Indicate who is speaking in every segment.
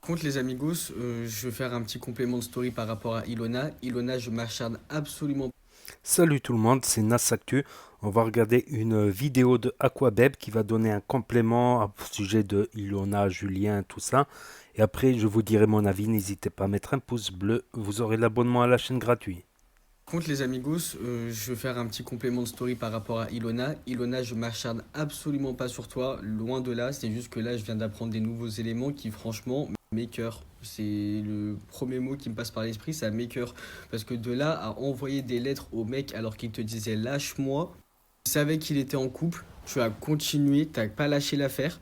Speaker 1: Contre les amigos, je vais faire un petit complément de story par rapport à Ilona. Ilona, je m'acharne absolument.
Speaker 2: Salut tout le monde, c'est Nassactu. On va regarder une vidéo de Aquabeb qui va donner un complément au sujet de Ilona, Julien, tout ça. Et après, je vous dirai mon avis. N'hésitez pas à mettre un pouce bleu. Vous aurez l'abonnement à la chaîne gratuit.
Speaker 1: Contre les amigos, je vais faire un petit complément de story par rapport à Ilona. Ilona, je m'acharne absolument pas sur toi, loin de là. C'est juste que là, je viens d'apprendre des nouveaux éléments qui, franchement, m'écœurent. C'est le premier mot qui me passe par l'esprit, ça m'écœure. Parce que de là à envoyer des lettres au mec alors qu'il te disait lâche-moi, tu savais qu'il était en couple, tu as continué, t'as pas lâché l'affaire.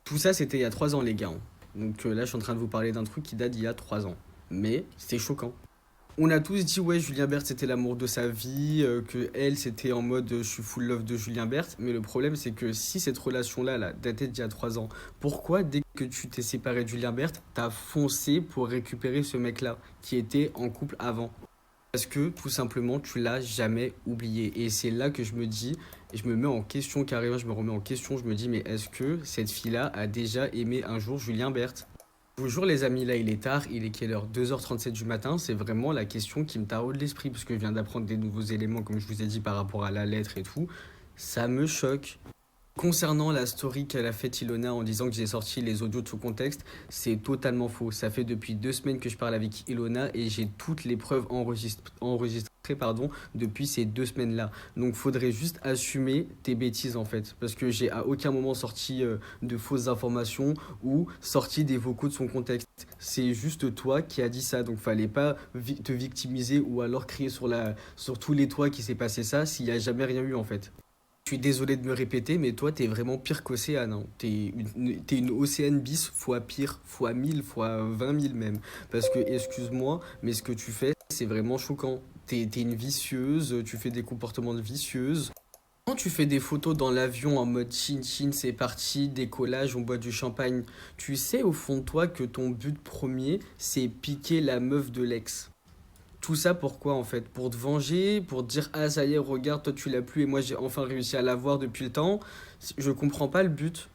Speaker 1: Tout ça, c'était il y a 3 ans, les gars. Donc là, je suis en train de vous parler d'un truc qui date d'il y a 3 ans. Mais c'est choquant. On a tous dit, ouais, Julien Bert, c'était l'amour de sa vie, que elle, c'était en mode, je suis full love de Julien Bert. Mais le problème, c'est que si cette relation-là, là, datait d'il y a 3 ans, pourquoi, dès que tu t'es séparé de Julien Bert, t'as foncé pour récupérer ce mec-là, qui était en couple avant? Parce que tout simplement, tu l'as jamais oublié. Et c'est là que je me dis, et je me mets en question carrément, je me remets en question, je me dis, mais est-ce que cette fille-là a déjà aimé un jour Julien Berthe? Bonjour les amis, là il est tard, il est quelle heure? 2h37 du matin, c'est vraiment la question qui me taraude l'esprit, parce que je viens d'apprendre des nouveaux éléments, comme je vous ai dit, par rapport à la lettre et tout. Ça me choque. Concernant la story qu'elle a faite Ilona en disant que j'ai sorti les audios de son contexte, c'est totalement faux. Ça fait depuis 2 semaines que je parle avec Ilona et j'ai toutes les preuves enregistrées depuis ces 2 semaines-là. Donc faudrait juste assumer tes bêtises en fait. Parce que j'ai à aucun moment sorti de fausses informations ou sorti des vocaux de son contexte. C'est juste toi qui as dit ça. Donc fallait pas te victimiser ou alors crier sur tous les toits qu'il s'est passé ça s'il n'y a jamais rien eu en fait. Je suis désolé de me répéter, mais toi, t'es vraiment pire qu'Océane, hein. T'es une Océane bis fois pire, fois 1000, fois 20 000 même. Parce que, excuse-moi, mais ce que tu fais, c'est vraiment choquant. T'es une vicieuse, tu fais des comportements de vicieuse. Quand tu fais des photos dans l'avion en mode chin-chin, c'est parti, décollage, on boit du champagne, tu sais au fond de toi que ton but premier, c'est piquer la meuf de l'ex. Tout ça pourquoi en fait? Pour te venger, pour te dire ah ça y est, regarde, toi tu l'as plus et moi j'ai enfin réussi à l'avoir depuis le temps. Je comprends pas le but.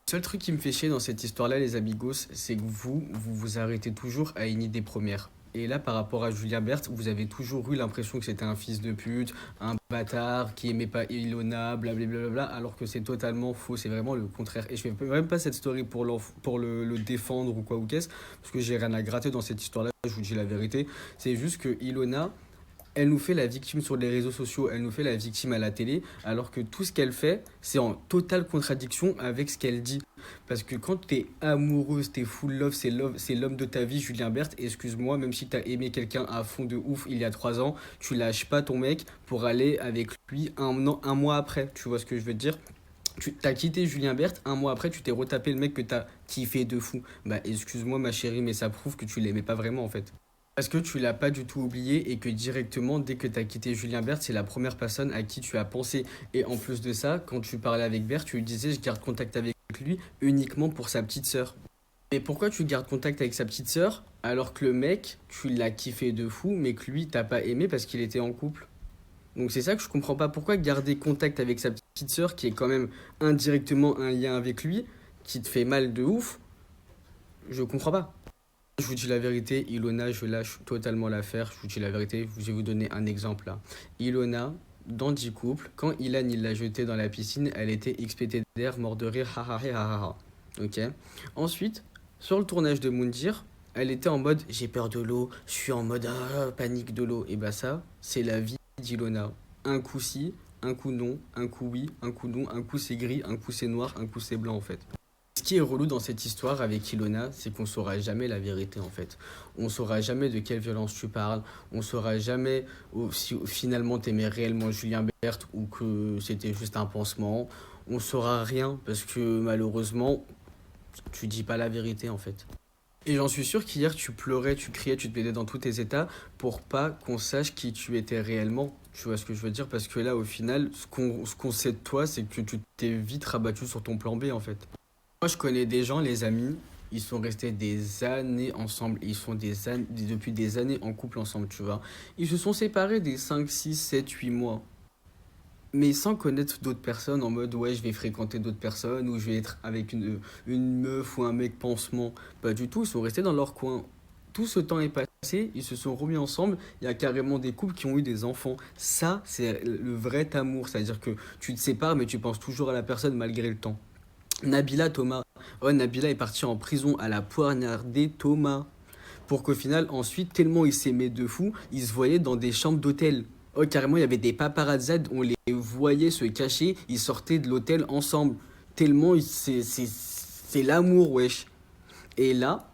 Speaker 1: Le seul truc qui me fait chier dans cette histoire-là, les amigos, c'est que vous arrêtez toujours à une idée première. Et là, par rapport à Julien Berthe, vous avez toujours eu l'impression que c'était un fils de pute, un bâtard, qui aimait pas Ilona, blablabla, alors que c'est totalement faux, c'est vraiment le contraire. Et je fais même pas cette story pour le défendre ou quoi ou qu'est-ce, parce que j'ai rien à gratter dans cette histoire-là, je vous dis la vérité. C'est juste que Ilona, elle nous fait la victime sur les réseaux sociaux, elle nous fait la victime à la télé, alors que tout ce qu'elle fait, c'est en totale contradiction avec ce qu'elle dit. Parce que quand t'es amoureuse, t'es full love, c'est l'homme de ta vie, Julien Berthe, excuse-moi, même si t'as aimé quelqu'un à fond de ouf il y a 3 ans, tu lâches pas ton mec pour aller avec lui un mois après, tu vois ce que je veux te dire? Tu t'as quitté Julien Berthe, un mois après, tu t'es retapé le mec que t'as kiffé de fou. Bah, excuse-moi, ma chérie, mais ça prouve que tu l'aimais pas vraiment en fait. Parce que tu l'as pas du tout oublié et que directement, dès que tu as quitté Julien Berthe, c'est la première personne à qui tu as pensé. Et en plus de ça, quand tu parlais avec Berthe, tu lui disais je garde contact avec lui uniquement pour sa petite sœur. Mais pourquoi tu gardes contact avec sa petite sœur alors que le mec, tu l'as kiffé de fou, mais que lui, t'as pas aimé parce qu'il était en couple? Donc c'est ça que je comprends pas. Pourquoi garder contact avec sa petite sœur qui est quand même indirectement un lien avec lui, qui te fait mal de ouf? Je comprends pas. Je vous dis la vérité, Ilona, je lâche totalement l'affaire. Je vous dis la vérité, je vais vous donner un exemple là. Ilona, dans 10 couples, quand Ilan il l'a jetée dans la piscine, elle était XPT d'air, mort de rire, ha ha ha ha ha. Ok. Ensuite, sur le tournage de Moundir, elle était en mode j'ai peur de l'eau, je suis en mode panique de l'eau. Et bah ça, c'est la vie d'Ilona. Un coup si, un coup non, un coup oui, un coup non, un coup c'est gris, un coup c'est noir, un coup c'est blanc en fait. Ce qui est relou dans cette histoire avec Ilona, c'est qu'on saura jamais la vérité en fait. On saura jamais de quelle violence tu parles. On saura jamais si finalement t'aimais réellement Julien Berthe ou que c'était juste un pansement. On saura rien parce que malheureusement, tu dis pas la vérité en fait. Et j'en suis sûr qu'hier tu pleurais, tu criais, tu te mettais dans tous tes états pour pas qu'on sache qui tu étais réellement. Tu vois ce que je veux dire? Parce que là, au final, ce qu'on sait de toi, c'est que tu t'es vite rabattu sur ton plan B en fait. Moi, je connais des gens, les amis, ils sont restés des années ensemble. Ils sont depuis des années en couple ensemble, tu vois. Ils se sont séparés des 5, 6, 7, 8 mois. mais sans connaître d'autres personnes en mode ouais je vais fréquenter d'autres personnes ou je vais être avec une meuf ou un mec pansement. Pas du tout, ils sont restés dans leur coin. Tout ce temps est passé, ils se sont remis ensemble, il y a carrément des couples qui ont eu des enfants. Ça, c'est le vrai amour, c'est-à-dire que tu te sépares mais tu penses toujours à la personne malgré le temps. Nabila Thomas. Oh, Nabila est partie en prison à la poignarder Thomas. Pour qu'au final, ensuite, tellement ils s'aimaient de fou, ils se voyaient dans des chambres d'hôtel. Oh, carrément, il y avait des paparazzades, on les voyait se cacher, ils sortaient de l'hôtel ensemble. Tellement, c'est l'amour, wesh. Et là,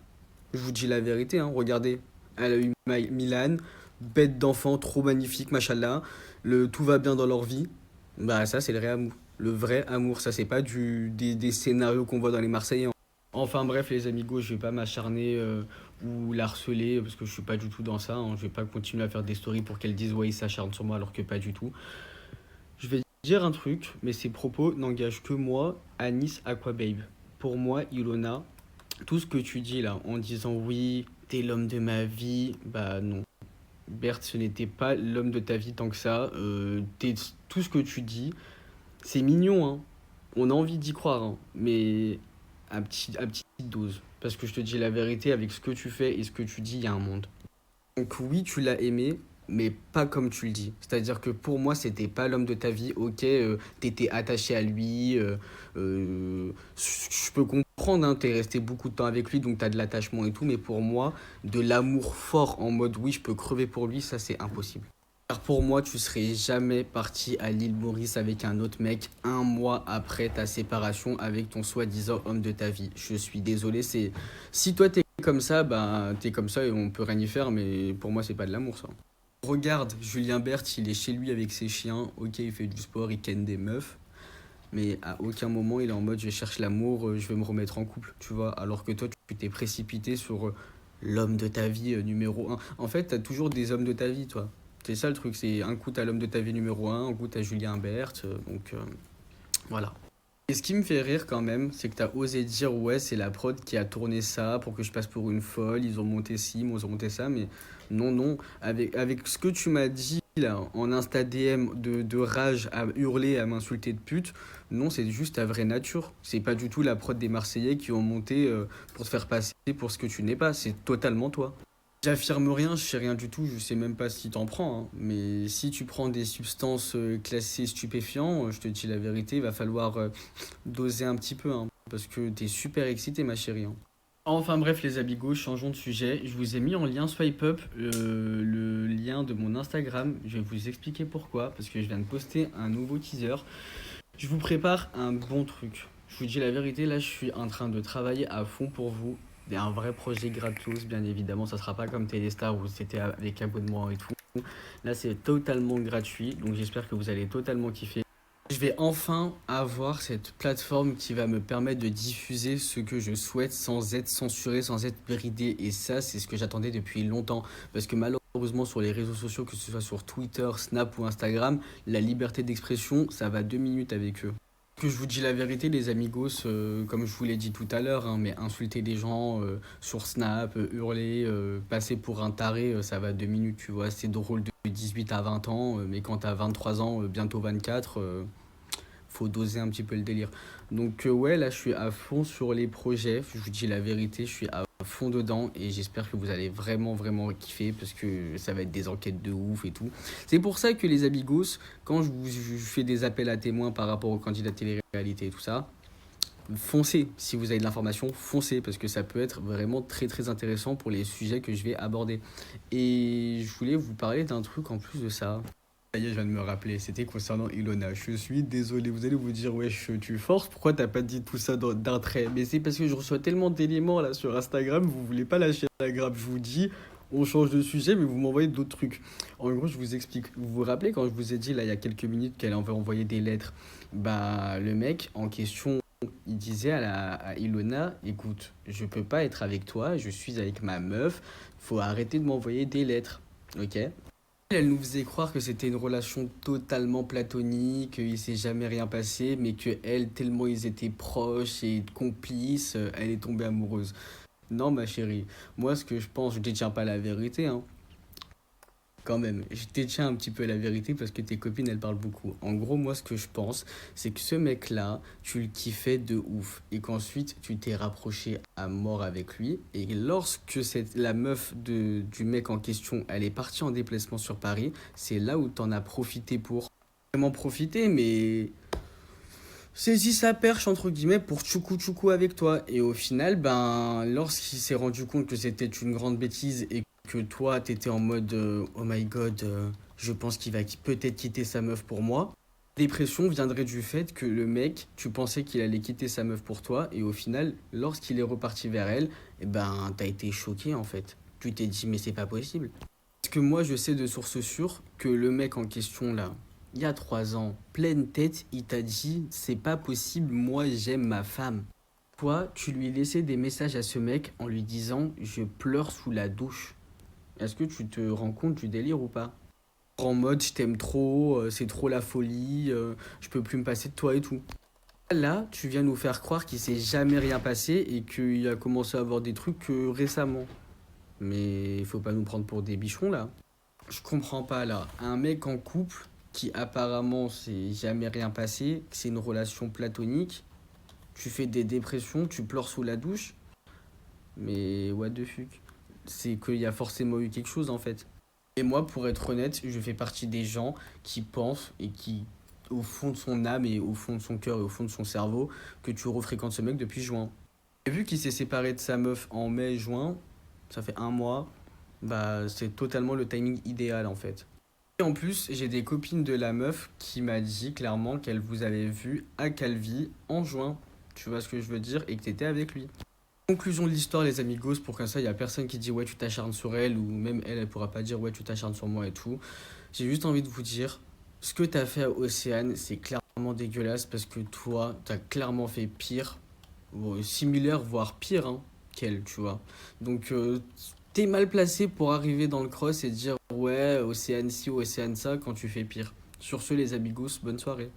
Speaker 1: je vous dis la vérité, hein, regardez, elle a eu Milan, bête d'enfant, trop magnifique, machallah. Tout va bien dans leur vie. Bah, ça, c'est le vrai amour. Le vrai amour, ça, c'est pas des scénarios qu'on voit dans les Marseillais. Enfin bref les amigos, je vais pas m'acharner ou la harceler parce que je suis pas du tout dans ça, hein. Je vais pas continuer à faire des stories pour qu'elle dise ouais il s'acharne sur moi alors que pas du tout. Je vais dire un truc, mais ces propos n'engagent que moi, Anis Aquababe. Pour moi, Ilona, tout ce que tu dis là en disant oui, t'es l'homme de ma vie, bah non. Berthe, ce n'était pas l'homme de ta vie tant que ça. Tout ce que tu dis, c'est mignon, hein. On a envie d'y croire, hein. Mais à petite dose. Parce que je te dis la vérité, avec ce que tu fais et ce que tu dis, il y a un monde. Donc oui, tu l'as aimé, mais pas comme tu le dis. C'est-à-dire que pour moi, c'était pas l'homme de ta vie. Ok, t'étais attaché à lui. Je peux comprendre, hein, t'es resté beaucoup de temps avec lui, donc t'as de l'attachement et tout. Mais pour moi, de l'amour fort en mode oui, je peux crever pour lui, ça c'est impossible. Car pour moi, tu serais jamais parti à l'île Maurice avec un autre mec un mois après ta séparation avec ton soi-disant homme de ta vie. Je suis désolé, c'est si toi t'es comme ça, bah t'es comme ça et on peut rien y faire, mais pour moi c'est pas de l'amour ça. Regarde, Julien Berthe, il est chez lui avec ses chiens. Ok, il fait du sport, il ken des meufs, mais à aucun moment il est en mode je cherche l'amour, je vais me remettre en couple, tu vois. Alors que toi, tu t'es précipité sur l'homme de ta vie numéro un. En fait, t'as toujours des hommes de ta vie, toi. C'est ça le truc, c'est un coup t'as l'homme de ta vie numéro un, un coup t'as Julien Berthe, voilà. Et ce qui me fait rire quand même, c'est que t'as osé dire ouais c'est la prod qui a tourné ça pour que je passe pour une folle, ils ont monté ci, ils ont monté ça, mais non, non, avec ce que tu m'as dit là en Insta DM de rage à hurler, à m'insulter de pute, non c'est juste ta vraie nature, c'est pas du tout la prod des Marseillais qui ont monté pour te faire passer pour ce que tu n'es pas, c'est totalement toi. J'affirme rien, je sais rien du tout, je sais même pas si t'en prends, hein. Mais si tu prends des substances classées stupéfiants, je te dis la vérité, il va falloir doser un petit peu, hein, parce que t'es super excité, ma chérie, hein. Enfin bref, les amigos, changeons de sujet. Je vous ai mis en lien swipe up le lien de mon Instagram. Je vais vous expliquer pourquoi, parce que je viens de poster un nouveau teaser. Je vous prépare un bon truc. Je vous dis la vérité, là, je suis en train de travailler à fond pour vous. C'est un vrai projet gratos, bien évidemment. Ça sera pas comme Téléstar où c'était avec abonnement et tout. Là, c'est totalement gratuit. Donc, j'espère que vous allez totalement kiffer. Je vais enfin avoir cette plateforme qui va me permettre de diffuser ce que je souhaite sans être censuré, sans être bridé. Et ça, c'est ce que j'attendais depuis longtemps. Parce que malheureusement, sur les réseaux sociaux, que ce soit sur Twitter, Snap ou Instagram, la liberté d'expression, ça va 2 minutes avec eux. Que je vous dis la vérité, les amigos, comme je vous l'ai dit tout à l'heure, hein, mais insulter des gens sur Snap, hurler, passer pour un taré, ça va 2 minutes, tu vois. C'est drôle de 18 à 20 ans, mais quand t'as 23 ans, bientôt 24, faut doser un petit peu le délire. Donc ouais, là je suis à fond sur les projets, je vous dis la vérité, je suis à fond dedans et j'espère que vous allez vraiment vraiment kiffer parce que ça va être des enquêtes de ouf et tout. C'est pour ça que les amigos, quand je fais des appels à témoins par rapport aux candidats de télé-réalité et tout ça, foncez, si vous avez de l'information, foncez parce que ça peut être vraiment très très intéressant pour les sujets que je vais aborder. Et je voulais vous parler d'un truc en plus de ça. Ça y est, je viens de me rappeler, c'était concernant Ilona. Je suis désolé, vous allez vous dire, wesh, tu forces, pourquoi t'as pas dit tout ça d'un trait? Mais c'est parce que je reçois tellement d'éléments là sur Instagram, vous voulez pas lâcher la grappe, je vous dis, on change de sujet, mais vous m'envoyez d'autres trucs. En gros, je vous explique. Vous vous rappelez quand je vous ai dit là il y a quelques minutes qu'elle avait envoyé des lettres? Bah, le mec en question, il disait à Ilona, écoute, je peux pas être avec toi, je suis avec ma meuf, faut arrêter de m'envoyer des lettres, ok? Elle nous faisait croire que c'était une relation totalement platonique, qu'il s'est jamais rien passé, mais que elle, tellement ils étaient proches et complices, elle est tombée amoureuse. Non, ma chérie, moi ce que je pense, je détiens pas la vérité, hein. Quand même, je détiens un petit peu la vérité parce que tes copines, elles parlent beaucoup. En gros, moi, ce que je pense, c'est que ce mec-là, tu le kiffais de ouf. Et qu'ensuite, tu t'es rapproché à mort avec lui. Et lorsque la meuf du mec en question, elle est partie en déplacement sur Paris, c'est là où t'en as profité pour vraiment profiter, mais saisis sa perche entre guillemets pour tchoukou tchoukou avec toi. Et au final, ben, lorsqu'il s'est rendu compte que c'était une grande bêtise et que toi, t'étais en mode oh my god, je pense qu'il va peut-être quitter sa meuf pour moi. La dépression viendrait du fait que le mec, tu pensais qu'il allait quitter sa meuf pour toi et au final, lorsqu'il est reparti vers elle, eh ben, t'as été choqué en fait. Tu t'es dit mais c'est pas possible. Parce que moi, je sais de source sûre que le mec en question là, il y a 3 ans, pleine tête, il t'a dit c'est pas possible, moi j'aime ma femme. Toi, tu lui laissais des messages à ce mec en lui disant je pleure sous la douche. Est-ce que tu te rends compte du délire ou pas? En mode je t'aime trop, c'est trop la folie, je peux plus me passer de toi et tout. Là, tu viens nous faire croire qu'il s'est jamais rien passé et qu'il a commencé à avoir des trucs récemment. Mais il faut pas nous prendre pour des bichons là. Je comprends pas là. Un mec en couple qui apparemment s'est jamais rien passé, que c'est une relation platonique, tu fais des dépressions, tu pleures sous la douche, mais what the fuck? C'est qu'il y a forcément eu quelque chose en fait. Et moi, pour être honnête, je fais partie des gens qui pensent et qui, au fond de son âme et au fond de son cœur et au fond de son cerveau, que tu refréquentes ce mec depuis juin. Et vu qu'il s'est séparé de sa meuf en mai-juin, ça fait un mois, bah c'est totalement le timing idéal en fait. Et en plus, j'ai des copines de la meuf qui m'a dit clairement qu'elle vous avait vu à Calvi en juin. Tu vois ce que je veux dire? Et que t'étais avec lui. Conclusion de l'histoire, les amigos, pour qu'un ça, il y a personne qui dit ouais, tu t'acharnes sur elle, ou même elle, elle pourra pas dire ouais, tu t'acharnes sur moi et tout. J'ai juste envie de vous dire, ce que t'as fait à Océane, c'est clairement dégueulasse parce que toi, t'as clairement fait pire, similaire, voire pire, hein, qu'elle, tu vois. Donc, t'es mal placé pour arriver dans le cross et dire ouais, Océane ci, Océane ça, quand tu fais pire. Sur ce, les amigos, bonne soirée.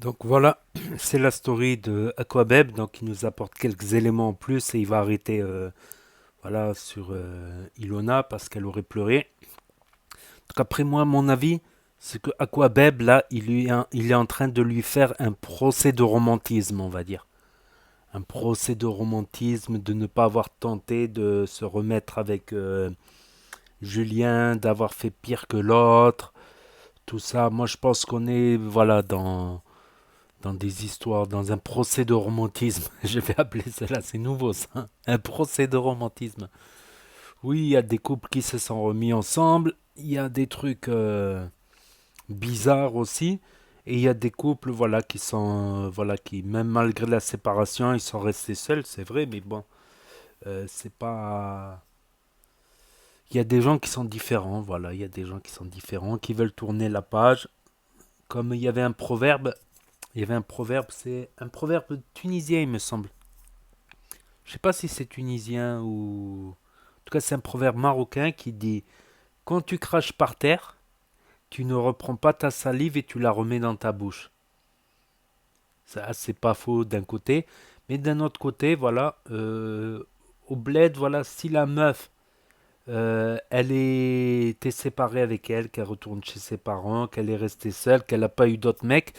Speaker 2: Donc voilà, c'est la story de Aquabeb, donc il nous apporte quelques éléments en plus et il va arrêter voilà, sur Ilona parce qu'elle aurait pleuré. Donc après moi, mon avis, c'est que Aquabeb, là, il est en train de lui faire un procès de romantisme, on va dire. Un procès de romantisme, de ne pas avoir tenté de se remettre avec Julien, d'avoir fait pire que l'autre, tout ça. Moi, je pense qu'on est, voilà, dans des histoires, dans un procès de romantisme. Je vais appeler cela, c'est nouveau ça. Un procès de romantisme. Oui, il y a des couples qui se sont remis ensemble. Il y a des trucs bizarres aussi. Et il y a des couples, voilà, qui sont, voilà, qui même malgré la séparation, ils sont restés seuls, c'est vrai, mais bon, c'est pas. Il y a des gens qui sont différents, voilà, il y a des gens qui sont différents, qui veulent tourner la page. Comme il y avait un proverbe, c'est un proverbe tunisien, il me semble. Je sais pas si c'est tunisien ou. En tout cas, c'est un proverbe marocain qui dit quand tu craches par terre, tu ne reprends pas ta salive et tu la remets dans ta bouche. Ça, c'est pas faux d'un côté, mais d'un autre côté, voilà, au bled, voilà, si la meuf, t'es séparée avec elle, qu'elle retourne chez ses parents, qu'elle est restée seule, qu'elle n'a pas eu d'autres mecs,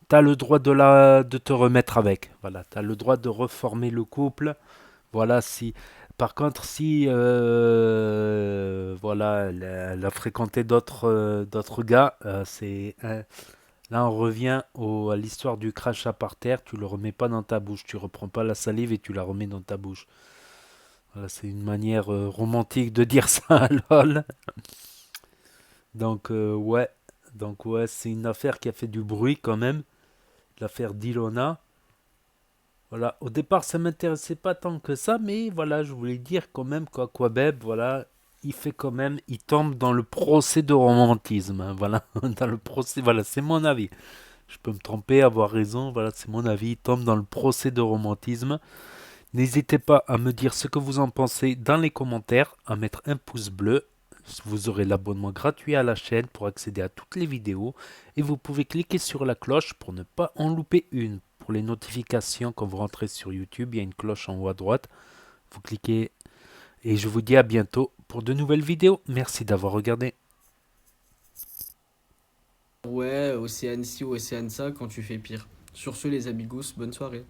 Speaker 2: t'as le droit de te remettre avec. Voilà, t'as le droit de reformer le couple. Voilà, si. Par contre, si voilà, elle a fréquenté d'autres gars, là on revient à l'histoire du crachat par terre. Tu le remets pas dans ta bouche, tu reprends pas la salive et tu la remets dans ta bouche. Voilà, c'est une manière romantique de dire ça, lol. Donc ouais, c'est une affaire qui a fait du bruit quand même, l'affaire d'Ilona. Voilà, au départ, ça m'intéressait pas tant que ça, mais voilà, je voulais dire quand même qu'Aquabeb, voilà, il fait quand même, il tombe dans le procès de romantisme, hein, voilà, dans le procès, voilà, c'est mon avis. Je peux me tromper, avoir raison, voilà, c'est mon avis, il tombe dans le procès de romantisme. N'hésitez pas à me dire ce que vous en pensez dans les commentaires, à mettre un pouce bleu. Vous aurez l'abonnement gratuit à la chaîne pour accéder à toutes les vidéos et vous pouvez cliquer sur la cloche pour ne pas en louper une. pour les notifications quand vous rentrez sur YouTube. Il y a une cloche en haut à droite. Vous cliquez et je vous dis à bientôt pour de nouvelles vidéos. Merci d'avoir regardé.
Speaker 1: Ouais, Océane ci ou Océane ça quand tu fais pire. Sur ce, les amigos, bonne soirée.